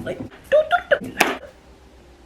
like,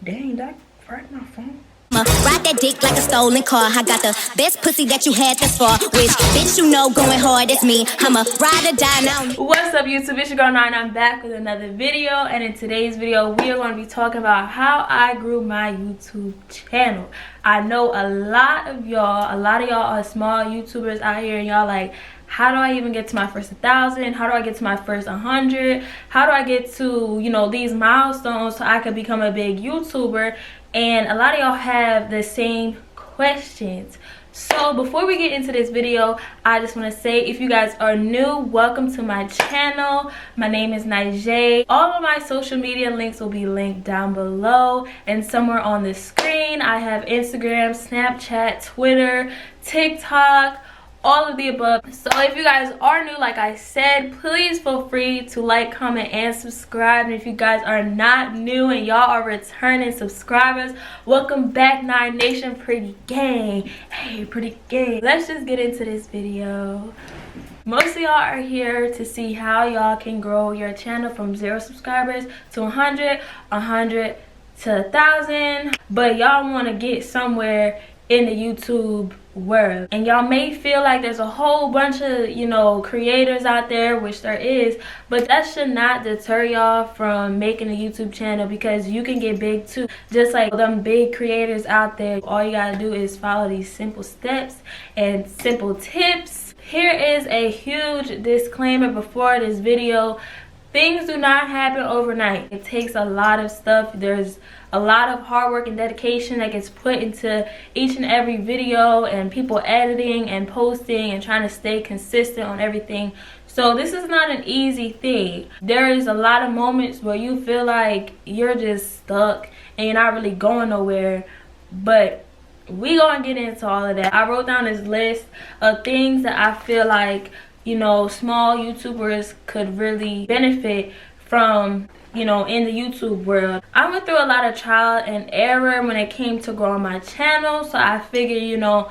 dang, that cracked my phone. Ride that dick like a stolen car. I got the best pussy that you had this far. Which bitch you know going hard as me. I'm a ride or die now. What's up YouTube? It's your girl Nine. I'm back with another video, and in today's video we are going to be talking about how I grew my YouTube channel. I know a lot of y'all are small YouTubers out here, and y'all like, how do I even get to my first 1,000? How do I get to my first 100? How do I get to, you know, these milestones so I could become a big YouTuber? And a lot of y'all have the same questions. So before we get into this video, I just want to say, if you guys are new, welcome to my channel. My name is NYNATION. All of my social media links will be linked down below and somewhere on the screen. I have Instagram, Snapchat, Twitter, TikTok, all of the above. So if you guys are new, like I said, please feel free to like, comment, and subscribe. And if you guys are not new and y'all are returning subscribers, welcome back, Nine Nation Pretty Gang. Hey, Pretty Gang. Let's just get into this video. Most of y'all are here to see how y'all can grow your channel from 0 subscribers to 100, 100 to 1,000. But y'all want to get somewhere in the YouTube world, and y'all may feel like there's a whole bunch of, you know, creators out there, which there is, but that should not deter y'all from making a YouTube channel, because you can get big too, just like them big creators out there. All you gotta do is follow these simple steps and simple tips. Here is a huge disclaimer before this video. Things do not happen overnight. It takes a lot of stuff. There's a lot of hard work and dedication that gets put into each and every video, and people editing and posting and trying to stay consistent on everything. So this is not an easy thing. There is a lot of moments where you feel like you're just stuck and you're not really going nowhere, but we gonna get into all of that. I wrote down this list of things that I feel like, you know, small YouTubers could really benefit from, you know, in the YouTube world. I went through a lot of trial and error when it came to growing my channel, so I figured, you know,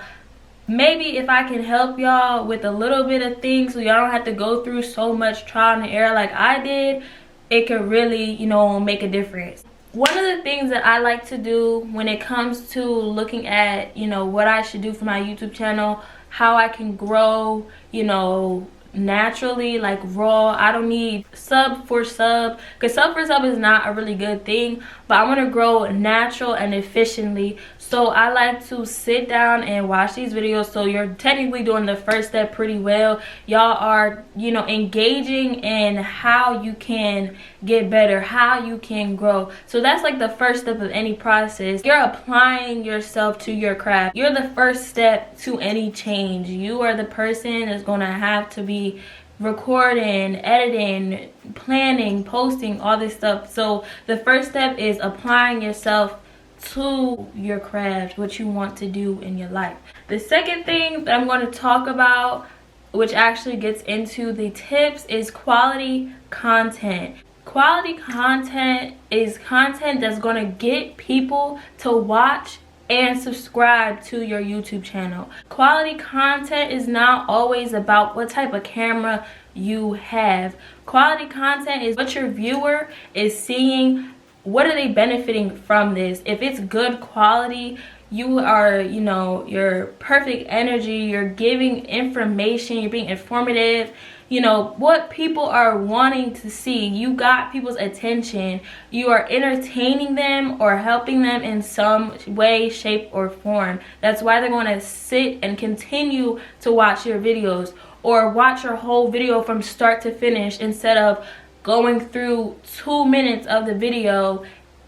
maybe if I can help y'all with a little bit of things so y'all don't have to go through so much trial and error like I did, it could really, you know, make a difference. One of the things that I like to do when it comes to looking at, you know, what I should do for my YouTube channel, how I can grow, you know, naturally, like raw. I don't need sub for sub, because sub for sub is not a really good thing, but I want to grow natural and efficiently. So I like to sit down and watch these videos. So you're technically doing the first step pretty well. Y'all are, you know, engaging in how you can get better, how you can grow. So that's like the first step of any process. You're applying yourself to your craft. You're the first step to any change. You are the person that's going to have to be recording, editing, planning, posting, all this stuff. So the first step is applying yourself to your craft, what you want to do in your life. The second thing that I'm going to talk about, which actually gets into the tips, is quality content. Quality content is content that's going to get people to watch and subscribe to your YouTube channel. Quality content is not always about what type of camera you have. Quality content is what your viewer is seeing. What are they benefiting from this? If it's good quality, you are, you know, your perfect energy, you're giving information, you're being informative, you know, what people are wanting to see. You got people's attention. You are entertaining them or helping them in some way, shape, or form. That's why they're going to sit and continue to watch your videos, or watch your whole video from start to finish, instead of going through 2 minutes of the video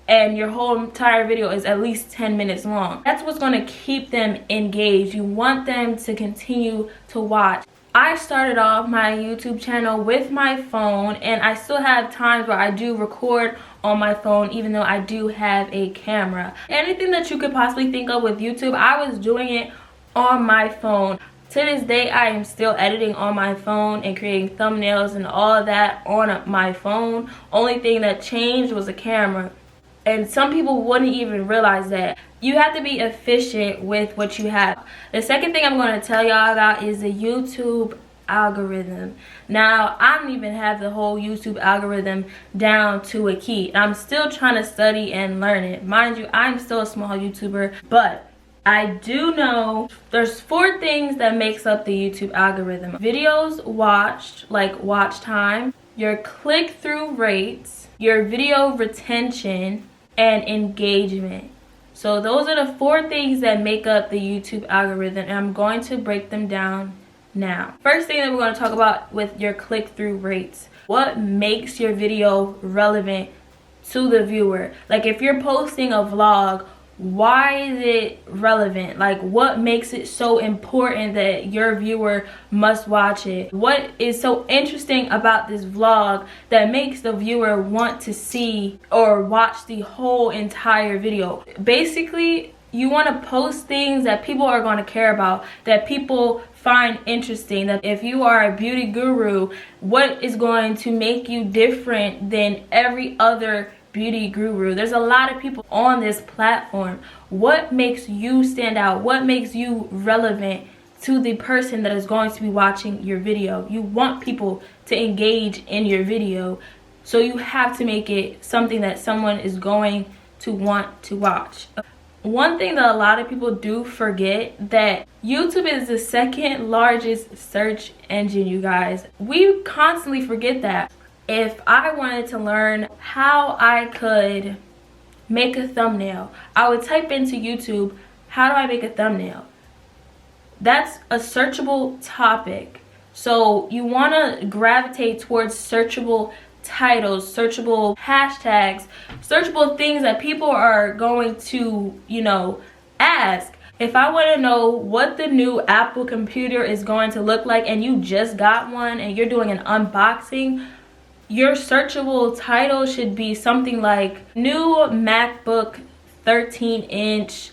and your whole entire video is at least 10 minutes long. That's what's going to keep them engaged. You want them to continue to watch. I started off my YouTube channel with my phone, and I still have times where I do record on my phone, even though I do have a camera. Anything that you could possibly think of with YouTube, I was doing it on my phone. To this day, I am still editing on my phone and creating thumbnails and all of that on my phone. Only thing that changed was a camera. And some people wouldn't even realize that. You have to be efficient with what you have. The second thing I'm going to tell y'all about is the YouTube algorithm. Now, I don't even have the whole YouTube algorithm down to a key. I'm still trying to study and learn it. Mind you, I'm still a small YouTuber, but I do know there's 4 things that makes up the YouTube algorithm. Videos watched, like watch time, your click-through rates, your video retention, and engagement. So those are the 4 things that make up the YouTube algorithm, and I'm going to break them down now. First thing that we're going to talk about with your click-through rates. What makes your video relevant to the viewer? Like if you're posting a vlog, why is it relevant? Like what makes it so important that your viewer must watch it? What is so interesting about this vlog that makes the viewer want to see or watch the whole entire video? Basically, you want to post things that people are going to care about, that people find interesting. That if you are a beauty guru, what is going to make you different than every other beauty guru? There's a lot of people on this platform. What makes you stand out? What makes you relevant to the person that is going to be watching your video? You want people to engage in your video, so you have to make it something that someone is going to want to watch. One thing that a lot of people do forget, that YouTube is the 2nd largest search engine, you guys. We constantly forget that. If I wanted to learn how I could make a thumbnail, I would type into YouTube, how do I make a thumbnail? That's a searchable topic. So you want to gravitate towards searchable titles, searchable hashtags, searchable things that people are going to, ask. If I want to know what the new Apple computer is going to look like and you just got one and you're doing an unboxing, your searchable title should be something like new MacBook 13-inch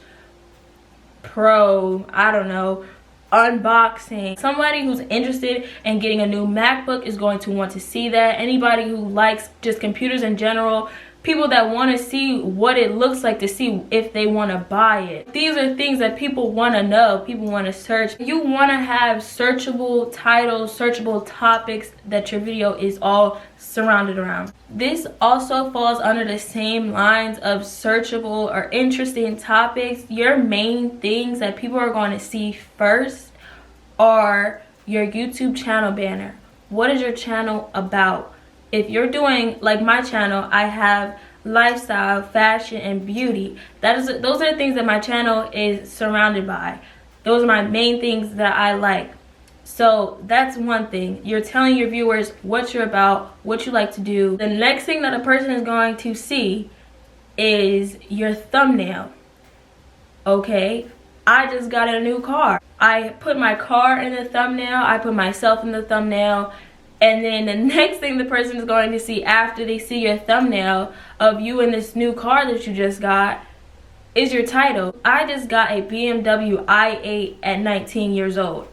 Pro, I don't know, unboxing. Somebody who's interested in getting a new MacBook is going to want to see that. Anybody who likes just computers in general, people that want to see what it looks like to see if they want to buy it. These are things that people want to know, people want to search. You want to have searchable titles, searchable topics that your video is all surrounded around. This also falls under the same lines of searchable or interesting topics. Your main things that people are going to see first are your YouTube channel banner. What is your channel about? If you're doing like my channel, I have lifestyle, fashion, and beauty. Those are the things that my channel is surrounded by. Those are my main things that I like. So that's one thing. You're telling your viewers what you're about, what you like to do. The next thing that a person is going to see is your thumbnail. Okay, I just got a new car. I put my car in the thumbnail, I put myself in the thumbnail, and then the next thing the person is going to see after they see your thumbnail of you in this new car that you just got is your title. I just got a BMW i8 at 19 years old.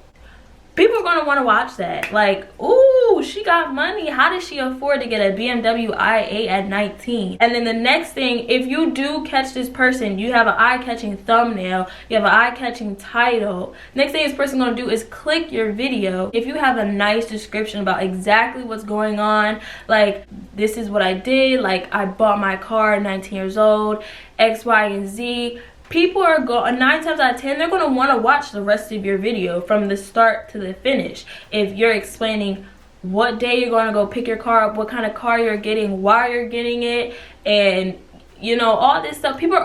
People are going to want to watch that. Like, ooh, she got money. How does she afford to get a BMW i8 at 19? And then the next thing, if you do catch this person, you have an eye-catching thumbnail, you have an eye-catching title. Next thing this person is going to do is click your video. If you have a nice description about exactly what's going on, like, this is what I did, like, I bought my car at 19 years old, X, Y, and Z, people are 9 times out of 10, they're going to want to watch the rest of your video from the start to the finish. If you're explaining what day you're going to go pick your car up, what kind of car you're getting, why you're getting it, and all this stuff, people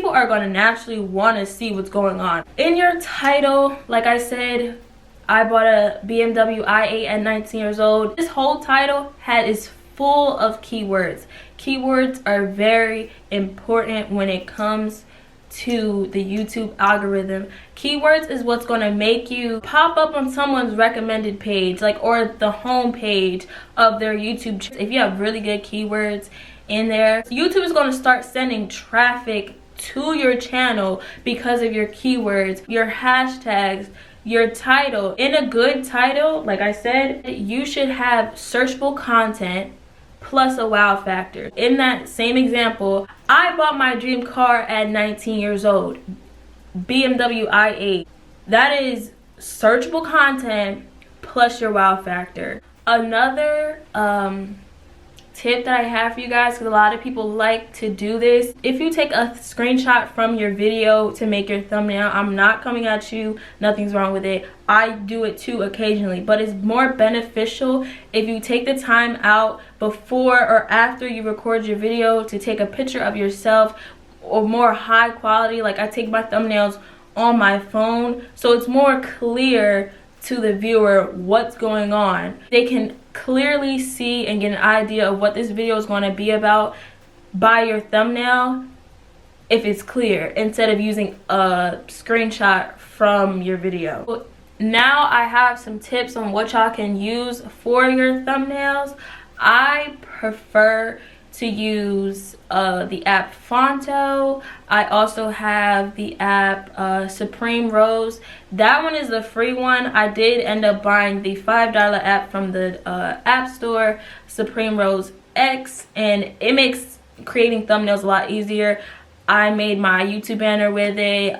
are going to naturally want to see what's going on. In your title, like I said, I bought a BMW i8 at 19 years old. This whole title is full of keywords. Keywords are very important when it comes to the YouTube algorithm. Keywords is what's going to make you pop up on someone's recommended page, or the home page of their YouTube channel. If you have really good keywords in there, YouTube is going to start sending traffic to your channel because of your keywords, your hashtags, your title. In a good title, like I said, you should have searchable content plus a wow factor. In that same example, I bought my dream car at 19 years old, BMW i8. That is searchable content plus your wow factor. Another tip that I have for you guys, because a lot of people like to do this, if you take a screenshot from your video to make your thumbnail, I'm not coming at you, nothing's wrong with it, I do it too occasionally, but it's more beneficial if you take the time out before or after you record your video to take a picture of yourself, or more high quality. Like I take my thumbnails on my phone, so it's more clear to the viewer what's going on. They can clearly see and get an idea of what this video is going to be about by your thumbnail if it's clear, instead of using a screenshot from your video. Now I have some tips on what y'all can use for your thumbnails. I prefer to use the app Fonto. I also have the app Supreme Rose. That one is the free one. I did end up buying the $5 app from the App Store, Supreme Rose X, and it makes creating thumbnails a lot easier. I made my YouTube banner with it.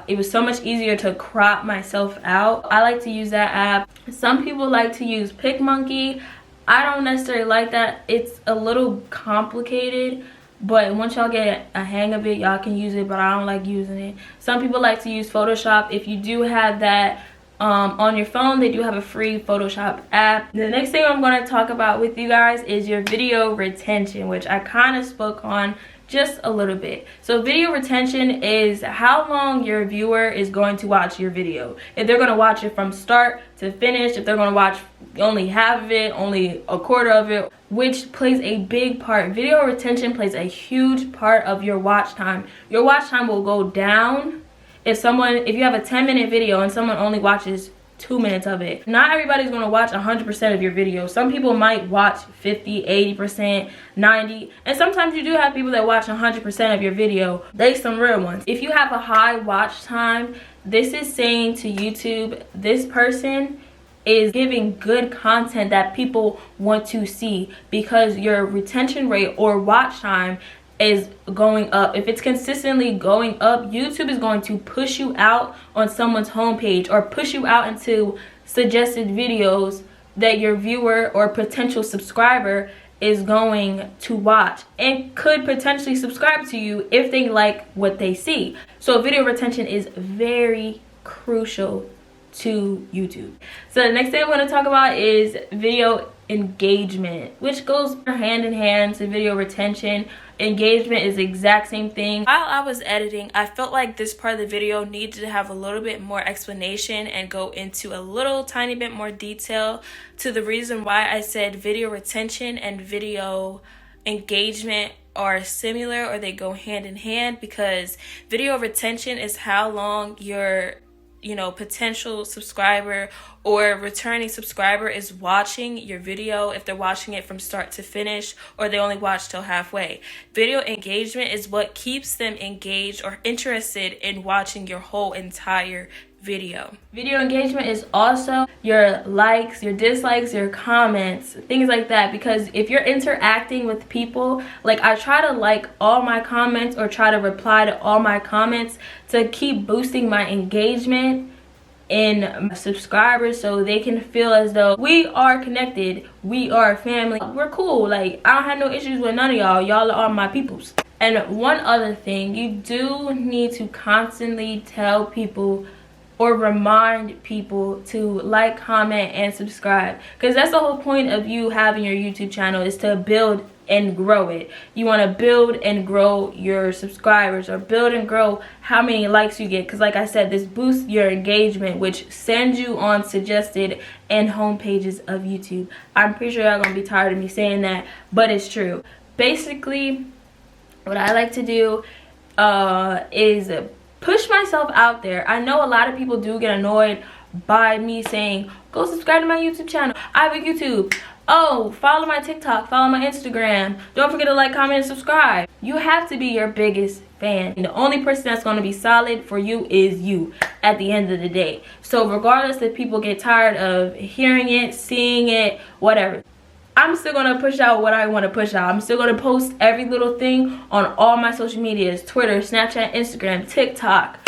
It was so much easier to crop myself out. I like to use that app. Some people like to use PicMonkey. I don't necessarily like that. It's a little complicated, but once y'all get a hang of it, y'all can use it, but I don't like using it. Some people like to use Photoshop. If you do have that on your phone, they do have a free Photoshop app. The next thing I'm going to talk about with you guys is your video retention, which I kind of spoke on just a little bit. So video retention is how long your viewer is going to watch your video. If they're going to watch it from start to finish, if they're going to watch only half of it, only a quarter of it, which plays a big part. Video retention plays a huge part of your watch time. Your watch time will go down if you have a 10-minute video and someone only watches 2 minutes of it. Not everybody's going to watch 100% of your video. Some people might watch 50, 80%, 90%, and sometimes you do have people that watch 100% of your video. They some real ones. If you have a high watch time, this is saying to YouTube, this person is giving good content that people want to see, because your retention rate or watch time is going up. If it's consistently going up, YouTube is going to push you out on someone's homepage or push you out into suggested videos that your viewer or potential subscriber is going to watch and could potentially subscribe to you if they like what they see. So video retention is very crucial to YouTube. So the next thing I'm going to talk about is video engagement, which goes hand in hand to video retention. Engagement is the exact same thing. While I was editing, I felt like this part of the video needed to have a little bit more explanation and go into a little tiny bit more detail to the reason why I said video retention and video engagement are similar, or they go hand in hand, because video retention is how long your potential subscriber or returning subscriber is watching your video, if they're watching it from start to finish or they only watch till halfway. Video engagement is what keeps them engaged or interested in watching your whole entire video. Video engagement is also your likes, your dislikes, your comments, things like that, because if you're interacting with people, like I try to like all my comments or try to reply to all my comments to keep boosting my engagement in subscribers, so they can feel as though we are connected, we are family, we're cool, like I don't have no issues with none of y'all are my peoples. And one other thing, you do need to constantly tell people or remind people to like, comment, and subscribe, because that's the whole point of you having your YouTube channel, is to build and grow it. You want to build and grow your subscribers, or build and grow how many likes you get, because like I said, this boosts your engagement, which sends you on suggested and home pages of YouTube. I'm pretty sure y'all gonna be tired of me saying that, but it's true. Basically, what I like to do is push myself out there. I know a lot of people do get annoyed by me saying, go subscribe to my YouTube channel, I have a YouTube, oh, follow my TikTok, follow my Instagram, don't forget to like, comment, and subscribe. You have to be your biggest fan. And the only person that's going to be solid for you is you at the end of the day. So regardless if people get tired of hearing it, seeing it, whatever, I'm still going to push out what I want to push out. I'm still going to post every little thing on all my social medias, Twitter, Snapchat, Instagram, TikTok,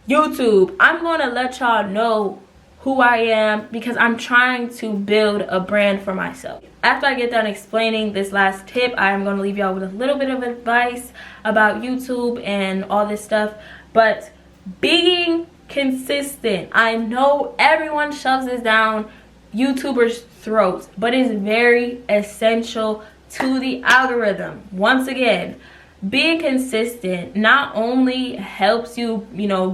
YouTube. I'm going to let y'all know who I am, because I'm trying to build a brand for myself. After I get done explaining this last tip, I am going to leave y'all with a little bit of advice about YouTube and all this stuff. But being consistent, I know everyone shoves this down YouTubers' throats, but it's very essential to the algorithm. Once again, being consistent not only helps you,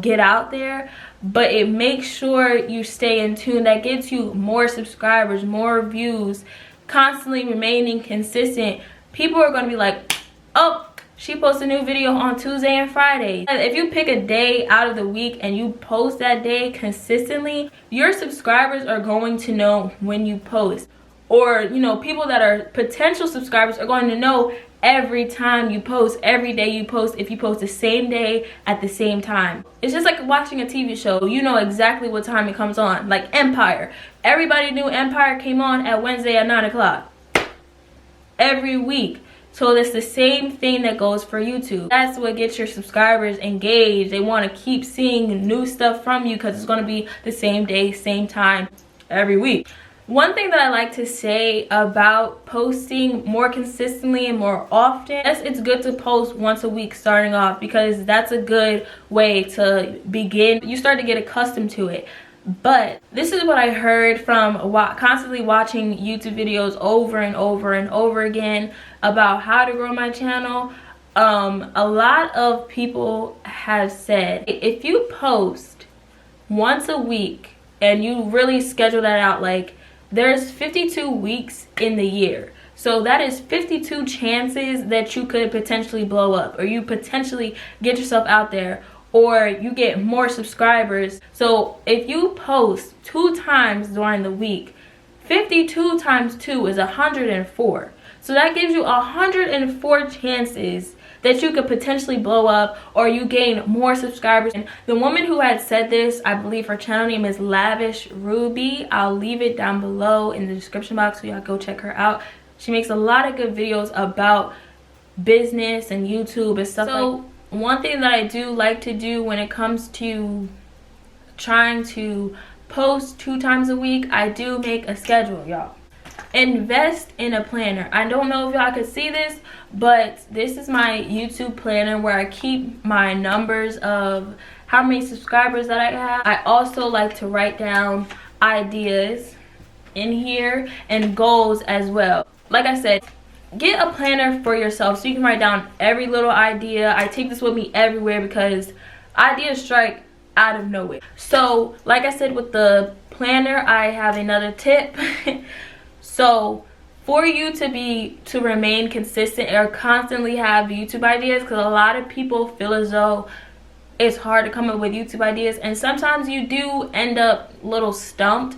get out there, but it makes sure you stay in tune. That gets you more subscribers, more views. Constantly remaining consistent, people are going to be like, oh, she posts a new video on Tuesday and Friday. If you pick a day out of the week and you post that day consistently, your subscribers are going to know when you post. Or, people that are potential subscribers are going to know every time you post, every day you post, if you post the same day at the same time. It's just like watching a TV show. You know exactly what time it comes on. Like Empire. Everybody knew Empire came on at Wednesday at 9 o'clock. Every week. So that's the same thing that goes for YouTube. That's what gets your subscribers engaged. They want to keep seeing new stuff from you because it's going to be the same day, same time, every week. One thing that I like to say about posting more consistently and more often, yes, it's good to post once a week starting off, because that's a good way to begin. You start to get accustomed to it. But this is what I heard from constantly watching YouTube videos over and over and over again about how to grow my channel. A lot of people have said, if you post once a week and you really schedule that out, like, there's 52 weeks in the year. So that is 52 chances that you could potentially blow up, or you potentially get yourself out there, or you get more subscribers. So if you post 2 times during the week, 52 times 2 is 104. So that gives you 104 chances that you could potentially blow up, or you gain more subscribers. And the woman who had said this, I believe her channel name is Lavish Ruby. I'll leave it down below in the description box so y'all go check her out. She makes a lot of good videos about business and YouTube and stuff. So one thing that I do like to do when it comes to trying to post 2 times a week, I do make a schedule, y'all. Invest in a planner. I don't know if y'all could see this, but this is my YouTube planner where I keep my numbers of how many subscribers that I have. I also like to write down ideas in here and goals as well. Like I said, get a planner for yourself so you can write down every little idea. I take this with me everywhere because ideas strike out of nowhere. So like I said, with the planner, I have another tip. So for you to remain consistent or constantly have YouTube ideas, because a lot of people feel as though it's hard to come up with YouTube ideas, and sometimes you do end up a little stumped.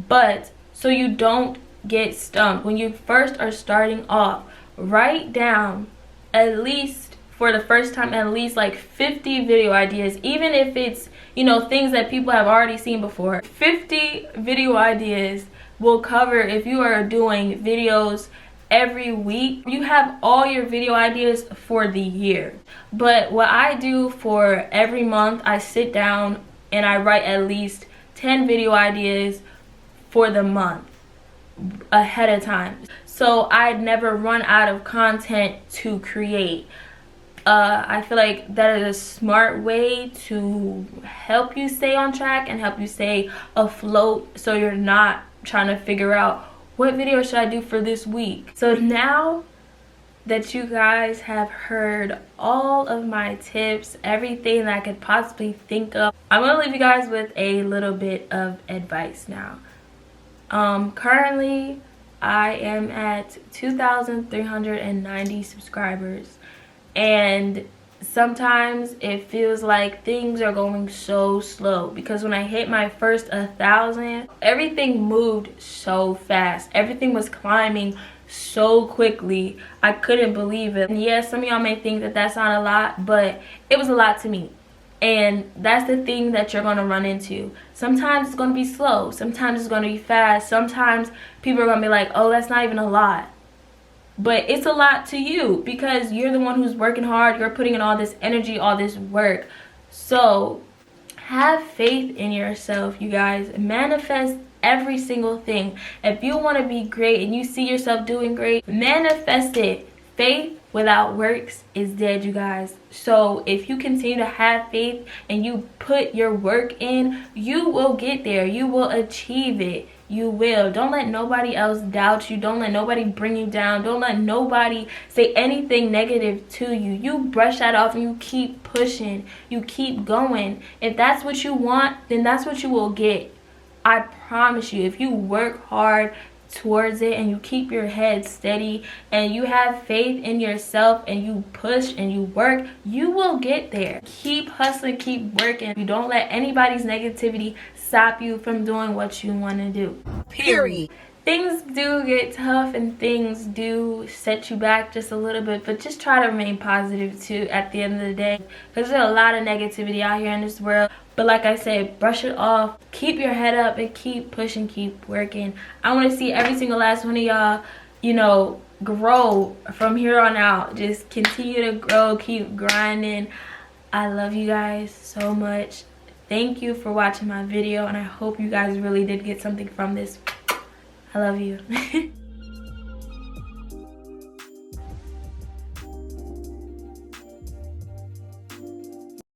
But so you don't get stumped when you first are starting off, write down at least, for the first time, at least like 50 video ideas, even if it's, things that people have already seen before. 50 video ideas will cover, if you are doing videos every week, you have all your video ideas for the year. But what I do for every month, I sit down and I write at least 10 video ideas for the month ahead of time, so I'd never run out of content to create. I feel like that is a smart way to help you stay on track and help you stay afloat, so you're not trying to figure out what video should I do for this week. So now that you guys have heard all of my tips, everything that I could possibly think of, I'm gonna leave you guys with a little bit of advice now. Currently I am at 2,390 subscribers, and sometimes it feels like things are going so slow, because when I hit my first 1,000, everything moved so fast. Everything was climbing so quickly. I couldn't believe it. And yes, some of y'all may think that that's not a lot, but it was a lot to me. And that's the thing that you're going to run into. Sometimes it's going to be slow. Sometimes it's going to be fast. Sometimes people are going to be like, oh, that's not even a lot. But it's a lot to you, because you're the one who's working hard. You're putting in all this energy, all this work. So have faith in yourself, you guys. Manifest every single thing. If you want to be great and you see yourself doing great, manifest it. Faith without works is dead, you guys. So if you continue to have faith and you put your work in, you will get there. You will achieve it. You will. Don't let nobody else doubt you. Don't let nobody bring you down. Don't let nobody say anything negative to you. You brush that off and you keep pushing. You keep going. If that's what you want, then that's what you will get. I promise you, if you work hard towards it and you keep your head steady and you have faith in yourself and you push and you work, you will get there. Keep hustling, keep working. You don't let anybody's negativity stop you from doing what you want to do. Period. Things do get tough and things do set you back just a little bit, but just try to remain positive too at the end of the day, because there's a lot of negativity out here in this world. But like I said, brush it off, keep your head up and keep pushing, keep working. I want to see every single last one of y'all, you know, grow from here on out. Just continue to grow, keep grinding. I love you guys so much. Thank you for watching my video, and I hope you guys really did get something from this. I love you.